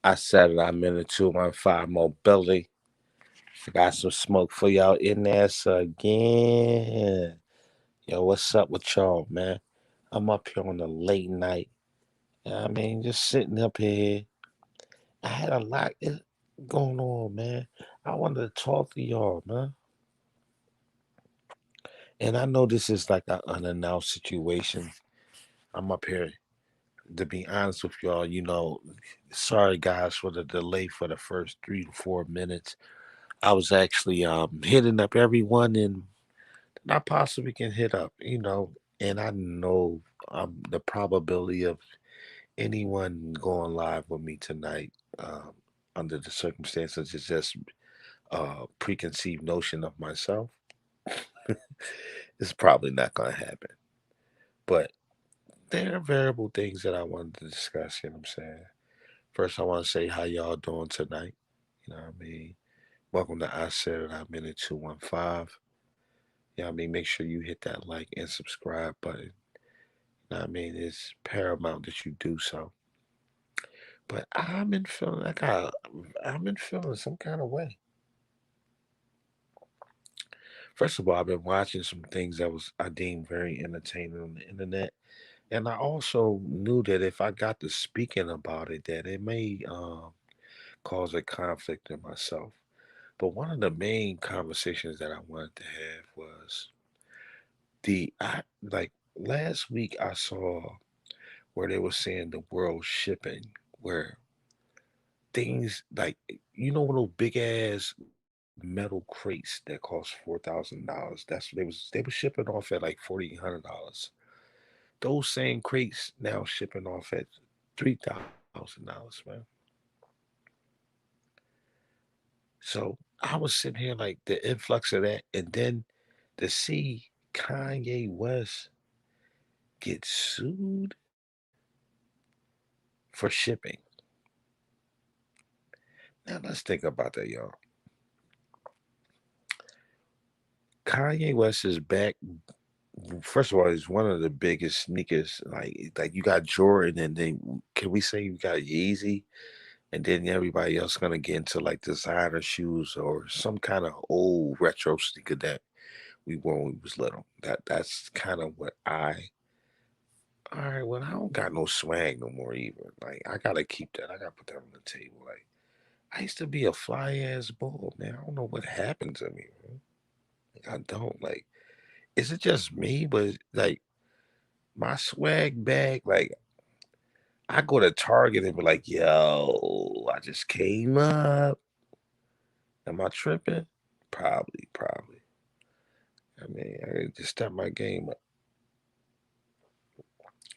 I said it. I'm in the 215 mobility. I got some smoke for y'all in there so again. Yo, what's up with y'all, man? I'm up here on the late night. I mean, just sitting up here. I had a lot going on, man. I wanted to talk to y'all, man. And I know this is like an unannounced situation. I'm up here. To be honest with y'all, sorry guys for the delay for the first 3 to 4 minutes. I was actually hitting up everyone and I possibly can hit up, and I know the probability of anyone going live with me tonight under the circumstances is just preconceived notion of myself. It's probably not going to happen. But there are variable things that I wanted to discuss, you know what I'm saying? First, I want to say how y'all doing tonight. You know what I mean? Welcome to I Said It, I'm in it 215. You know what I mean? Make sure you hit that like and subscribe button. You know what I mean? It's paramount that you do so. But I've been feeling some kind of way. First of all, I've been watching some things that was I deemed very entertaining on the internet. And I also knew that if I got to speaking about it, that it may cause a conflict in myself. But one of the main conversations that I wanted to have was I like last week I saw where they were saying the world shipping, where things like those big ass metal crates that cost $4,000. They were shipping off at like $4,800. Those same crates now shipping off at $3,000, man. So I was sitting here like the influx of that, and then to see Kanye West get sued for shipping. Now let's think about that, y'all. Kanye West is back. First of all, he's one of the biggest sneakers. Like you got Jordan, and then can we say you got Yeezy, and then everybody else gonna get into like designer shoes or some kind of old retro sneaker that we wore when we was little. That's kind of what I. All right, well, I don't got no swag no more either. Like I gotta keep that. I gotta put that on the table. Like I used to be a fly ass bull, man. I don't know what happened to me, man. Like, I don't like. Is it just me? But like my swag bag, like I go to Target and be like, yo, I just came up. Am I tripping? Probably, probably. I mean, I gotta just step my game up.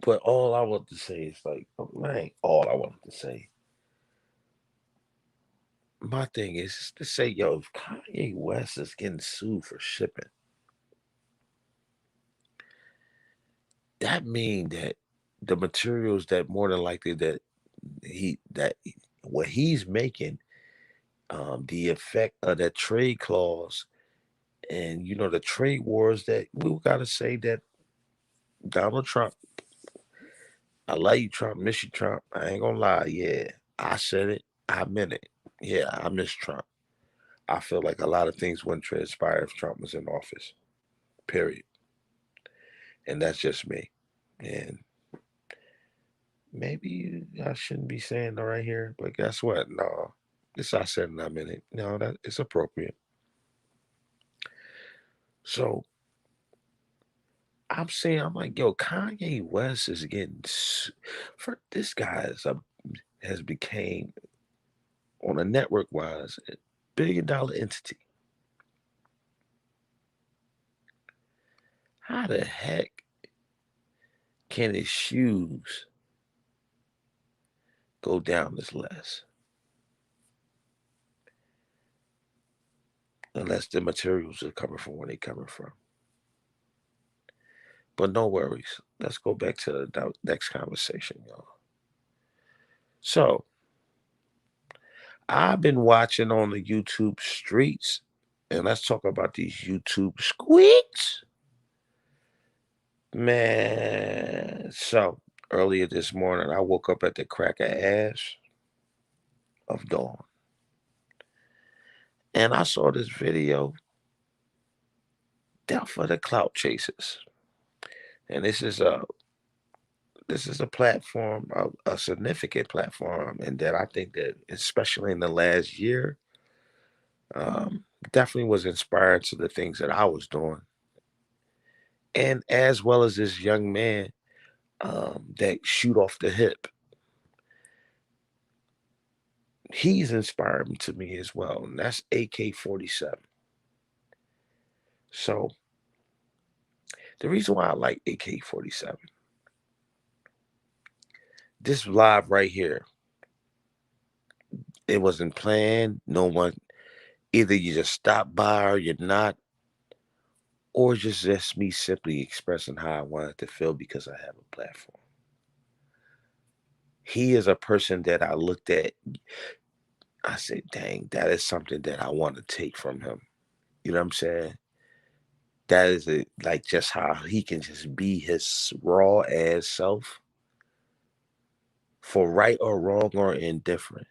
But all I want to say is like, man, all I wanted to say. My thing is just to say, yo, if Kanye West is getting sued for shipping, that mean that the materials that more than likely that what he's making, the effect of that trade clause and the trade wars that we gotta say that Donald Trump, I love you, Trump, miss you, Trump. I ain't gonna lie, yeah, I said it, I meant it. Yeah, I miss Trump. I feel like a lot of things wouldn't transpire if Trump was in office. Period. And that's just me. And maybe I shouldn't be saying that right here, but guess what? No, this I said and I meant it. No, that it's appropriate. So I'm saying, I'm like, yo, Kanye West is getting for this guy has became on a network wise $1 billion entity. How the heck can his shoes go down this less unless the materials are coming from where they coming from? But no worries. Let's go back to the next conversation, y'all. So I've been watching on the YouTube streets, and let's talk about these YouTube squeaks. Man, so earlier this morning, I woke up at the crack of ash. of Dawn. And I saw this video, Death for the Clout Chasers. And this is a platform, a significant platform, and that I think that especially in the last year, definitely was inspired to the things that I was doing. And as well as this young man that shoot off the hip. He's inspired me to me as well, and that's AK-47. So the reason why I like AK-47, this live right here, it wasn't planned. No one, either you just stop by or you're not, or just me simply expressing how I wanted to feel because I have a platform. He is a person that I looked at, I said, dang, that is something that I want to take from him. You know what I'm saying? That is it, like just how he can just be his raw ass self for right or wrong or indifferent.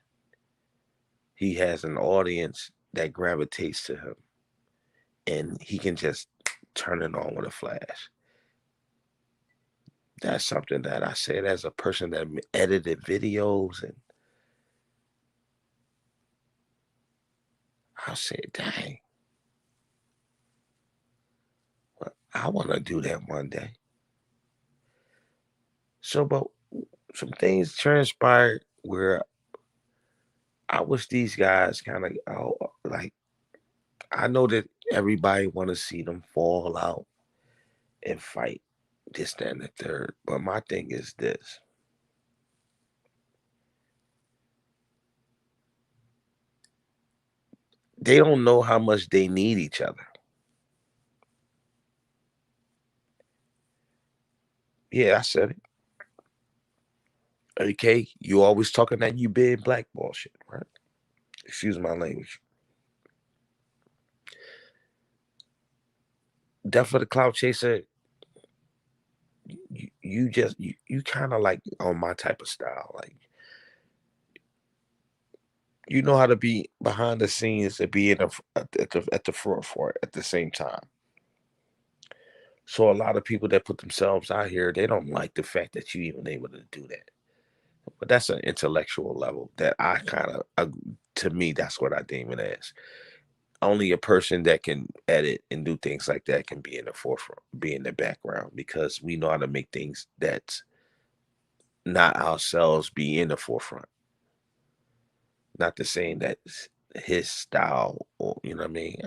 He has an audience that gravitates to him and he can just turn it on with a flash. That's something that I said as a person that edited videos, and I said, dang, well, I want to do that one day. So, but some things transpired where I wish these guys kind of, like, I know that everybody want to see them fall out and fight this, that, and the third. But my thing is this. They don't know how much they need each other. Yeah, I said it. Okay, you always talking that you big black bullshit, right? Excuse my language. Death for the Clout Chaser, you kind of like on my type of style. Like, you know how to be behind the scenes and be in at the front for it at the same time. So a lot of people that put themselves out here, they don't like the fact that you even able to do that. But that's an intellectual level that I kind of, to me, that's what I deem it as. Only a person that can edit and do things like that can be in the forefront, be in the background, because we know how to make things that's not ourselves be in the forefront. Not to saying that his style, or you know what I mean.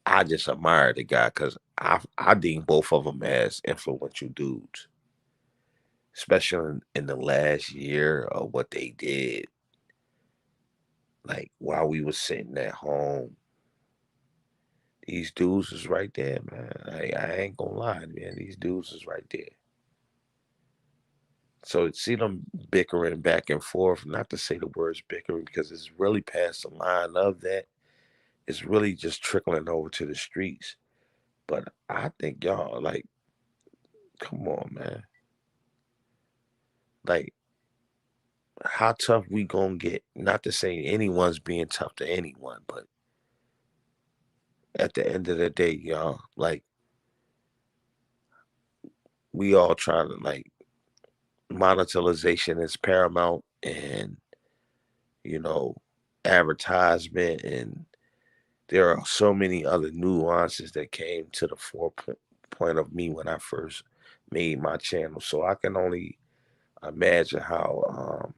I just admire the guy because I deem both of them as influential dudes, especially in the last year of what they did. Like while we was sitting at home, these dudes is right there, man. I ain't gonna lie, man. These dudes is right there. So to see them bickering back and forth, not to say the words bickering because it's really past the line of that. It's really just trickling over to the streets. But I think y'all like, come on, man. Like, how tough we gonna get? Not to say anyone's being tough to anyone, but at the end of the day, y'all, like we all trying to like monetization is paramount, and you know, advertisement, and there are so many other nuances that came to the point of me when I first made my channel. So I can only imagine how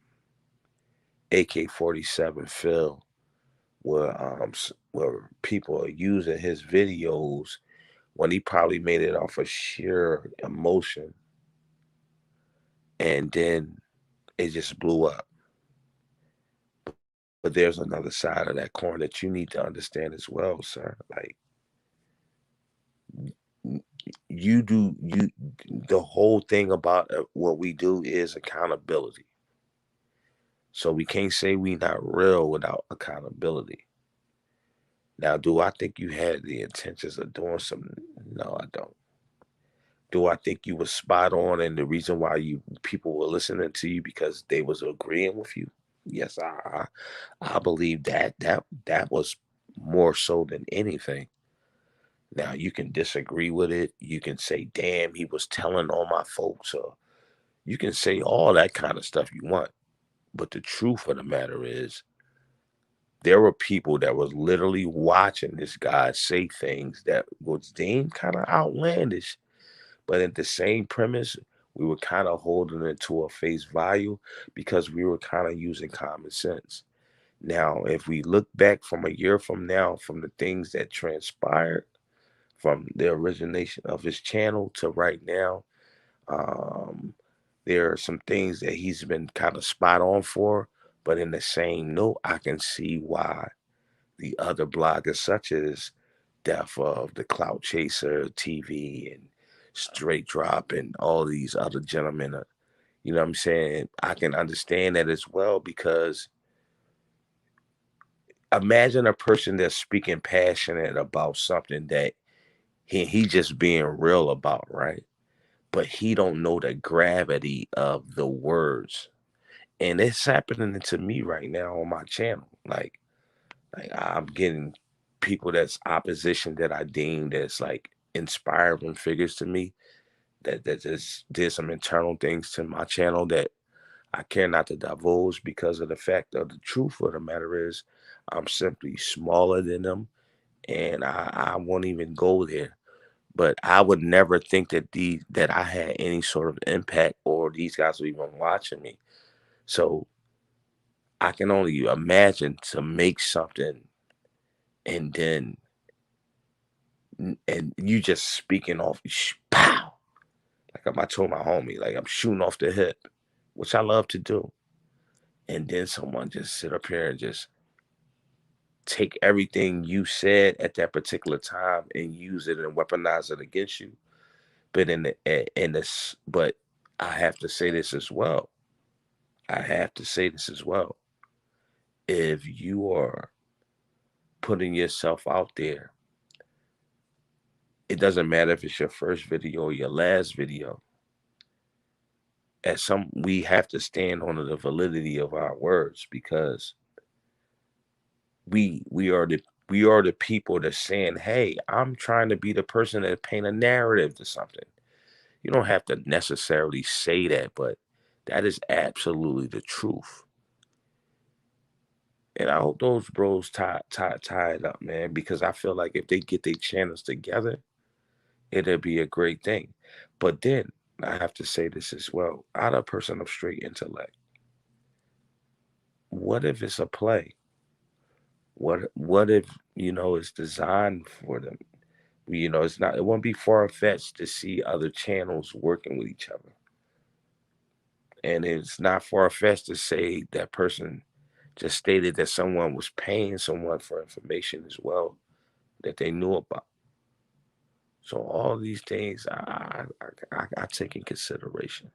AK-47 feel where people are using his videos when he probably made it off of sheer emotion, and then it just blew up. But there's another side of that coin that you need to understand as well, sir. Like, you do you the whole thing about what we do is accountability. So we can't say we not real without accountability. Now, do I think you had the intentions of doing something? No, I don't. Do I think you were spot on and the reason why you people were listening to you because they was agreeing with you? Yes, I believe that was more so than anything. Now you can disagree with it. You can say, "Damn, he was telling all my folks," or you can say all that kind of stuff you want. But the truth of the matter is, there were people that was literally watching this guy say things that was deemed kind of outlandish, but at the same premise, we were kind of holding it to a face value because we were kind of using common sense. Now, if we look back from a year from now, from the things that transpired, from the origination of his channel to right now, um, there are some things that he's been kind of spot on for. But in the same note, I can see why the other bloggers, such as Death of the Clout Chaser TV and Straight Drop and all these other gentlemen, you know what I'm saying? I can understand that as well because imagine a person that's speaking passionate about something that he just being real about, right? But he don't know the gravity of the words. And it's happening to me right now on my channel. Like I'm getting people that's opposition that I deem that's like inspiring figures to me that just did some internal things to my channel that I care not to divulge because of the fact of the truth of the matter is I'm simply smaller than them and I won't even go there. But I would never think that that I had any sort of impact or these guys were even watching me. So I can only imagine to make something and then and you just speaking off pow. Like I told my homie, like I'm shooting off the hip, which I love to do. And then someone just sit up here and just take everything you said at that particular time and use it and weaponize it against you. But in this, but I have to say this as well. I have to say this as well. If you are putting yourself out there, it doesn't matter if it's your first video or your last video. At some, we have to stand on the validity of our words because we are the people that's saying, "Hey, I'm trying to be the person that paint a narrative to something." You don't have to necessarily say that, but that is absolutely the truth. And I hope those bros tie it up, man, because I feel like if they get their channels together, it'll be a great thing. But then I have to say this as well. I'm a person of straight intellect. What if it's a play? What if, it's designed for them? It's not, it won't be far-fetched to see other channels working with each other. And it's not far-fetched to say that person just stated that someone was paying someone for information as well that they knew about. So all these things I take in consideration.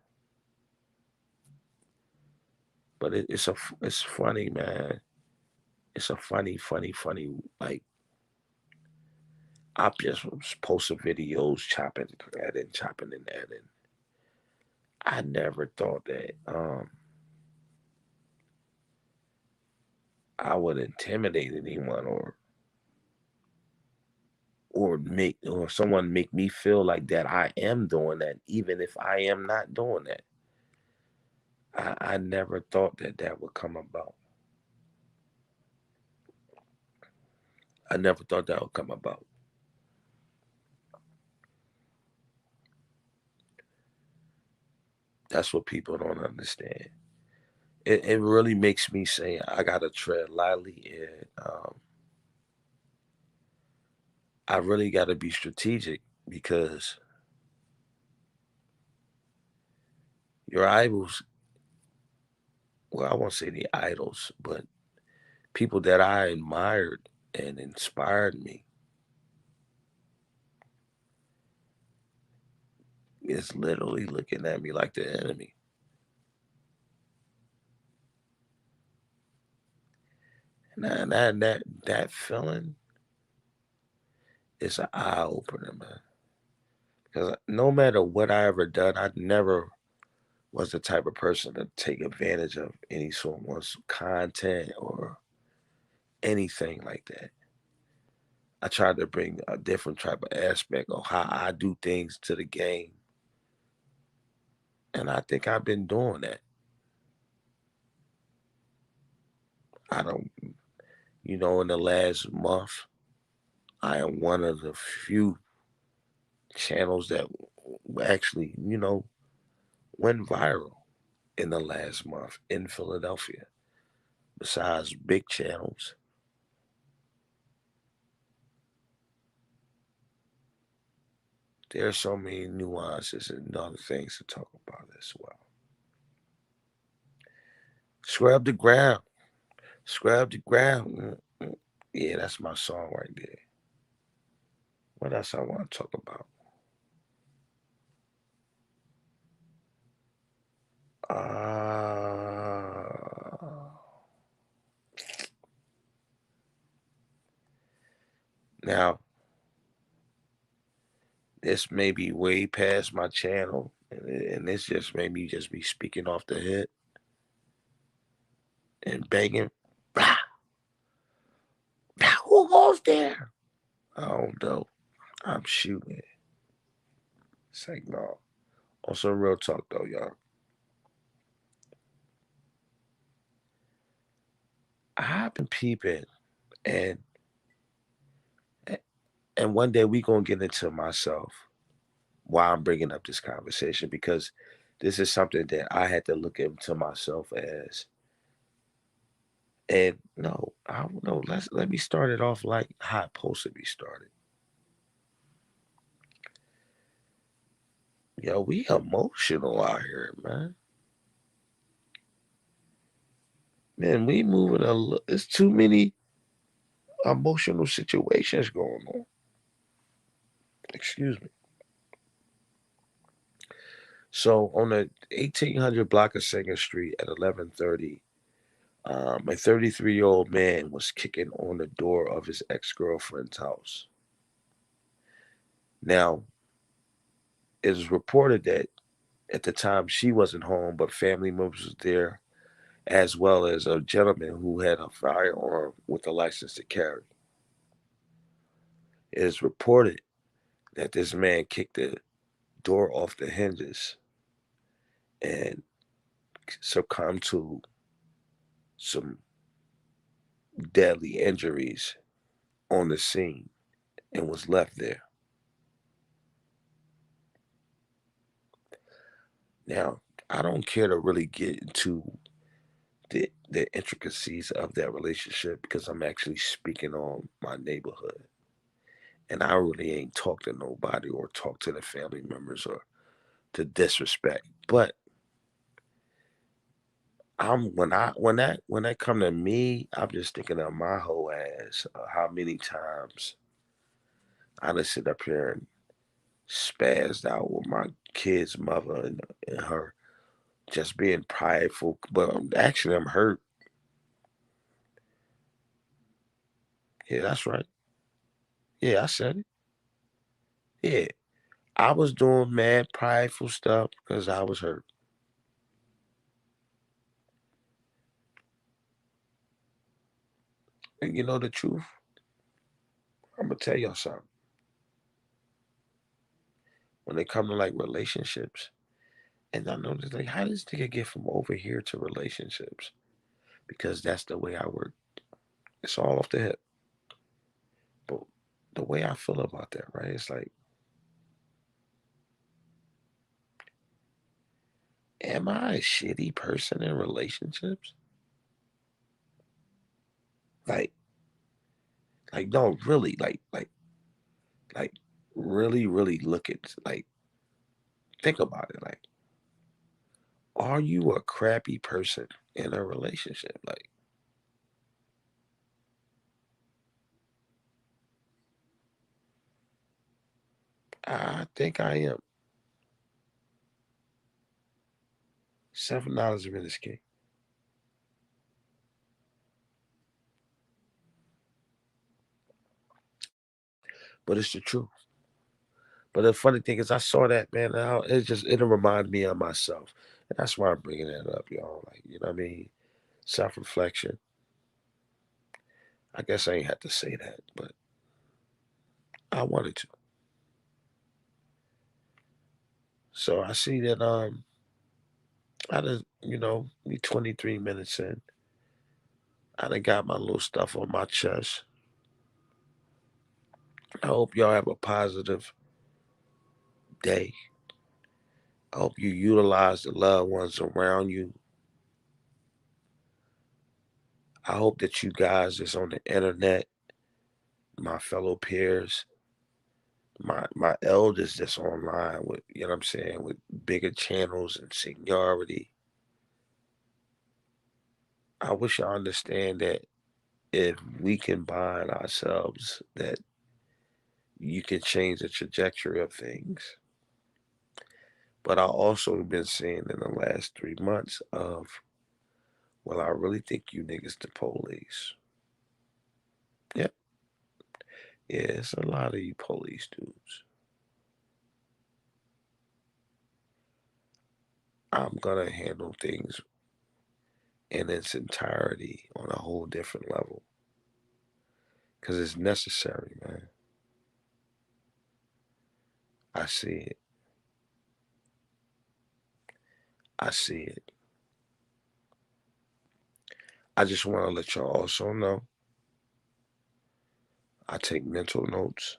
But it's funny, man. It's a funny. Like I just was posting videos, chopping and adding. I never thought that I would intimidate anyone or someone make me feel like that I am doing that, even if I am not doing that. I never thought that that would come about. I never thought that would come about. That's what people don't understand. It really makes me say I gotta tread lightly and I really gotta be strategic because your idols, well, I won't say the idols, but people that I admired and inspired me is literally looking at me like the enemy. And that feeling is an eye opener, man. Because no matter what I ever done, I never was the type of person to take advantage of any someone's content or anything like that. I tried to bring a different type of aspect of how I do things to the game, and I think I've been doing that. I don't, in the last month, I am one of the few channels that actually, went viral in the last month in Philadelphia. Besides big channels, there's so many nuances and other things to talk about as well. Scrub the ground, scrub the ground. Yeah, that's my song right there. What else I want to talk about? Uh, Now, this may be way past my channel, and this just made me just be speaking off the head and banging. Bah, bah, who goes there? I don't know. I'm shooting. It's like, no. On some real talk, though, y'all. I've been peeping, and and one day we gonna get into myself why I'm bringing up this conversation because this is something that I had to look into myself as. And no, I don't know. Let me start it off like how it's supposed to be started. Yo, we emotional out here, man. Man, we moving it's too many emotional situations going on. Excuse me. So on the 1800 block of Second Street at 11:30, a 33-year-old man was kicking on the door of his ex-girlfriend's house. Now, it is reported that at the time she wasn't home, but family members was there, as well as a gentleman who had a firearm with a license to carry. It is reported that this man kicked the door off the hinges and succumbed to some deadly injuries on the scene and was left there. Now, I don't care to really get into the intricacies of that relationship because I'm actually speaking on my neighborhood. And I really ain't talked to nobody or talked to the family members or to disrespect. But when that come to me, I'm just thinking of my whole ass. How many times I done sit up here and spazzed out with my kid's mother and her just being prideful. But actually, I'm hurt. Yeah, that's right. Yeah, I said it. Yeah, I was doing mad prideful stuff because I was hurt. And you know the truth? I'm gonna tell y'all something. When it come to like relationships, and I know this, like, how does this nigga get from over here to relationships? Because that's the way I work. It's all off the hip. But the way I feel about that, right? It's like, am I a shitty person in relationships? Like, no, really, like, really, really look at, like, think about it. Like, are you a crappy person in a relationship? Like, I think I am. $7 a minute cake. But it's the truth. But the funny thing is, I saw that man. It reminded me of myself. And that's why I'm bringing that up, y'all. Like, you know what I mean? Self reflection. I guess I ain't had to say that, but I wanted to. So I see that I done, we 23 minutes in. I done got my little stuff on my chest. I hope y'all have a positive day. I hope you utilize the loved ones around you. I hope that you guys that's on the internet, my fellow peers, my elders that's online with, you know what I'm saying, with bigger channels and seniority. I wish y'all understand that if we combine ourselves, that you can change the trajectory of things. But I also been seeing in the last 3 months of, well, I really think you niggas the police. Yep. Yeah, it's a lot of you police dudes. I'm gonna handle things in its entirety on a whole different level. Cause it's necessary, man. I see it. I see it. I just wanna let y'all also know I take mental notes.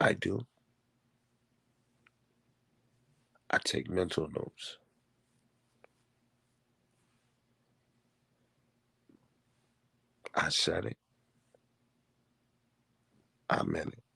I do. I take mental notes. I said it. I meant it.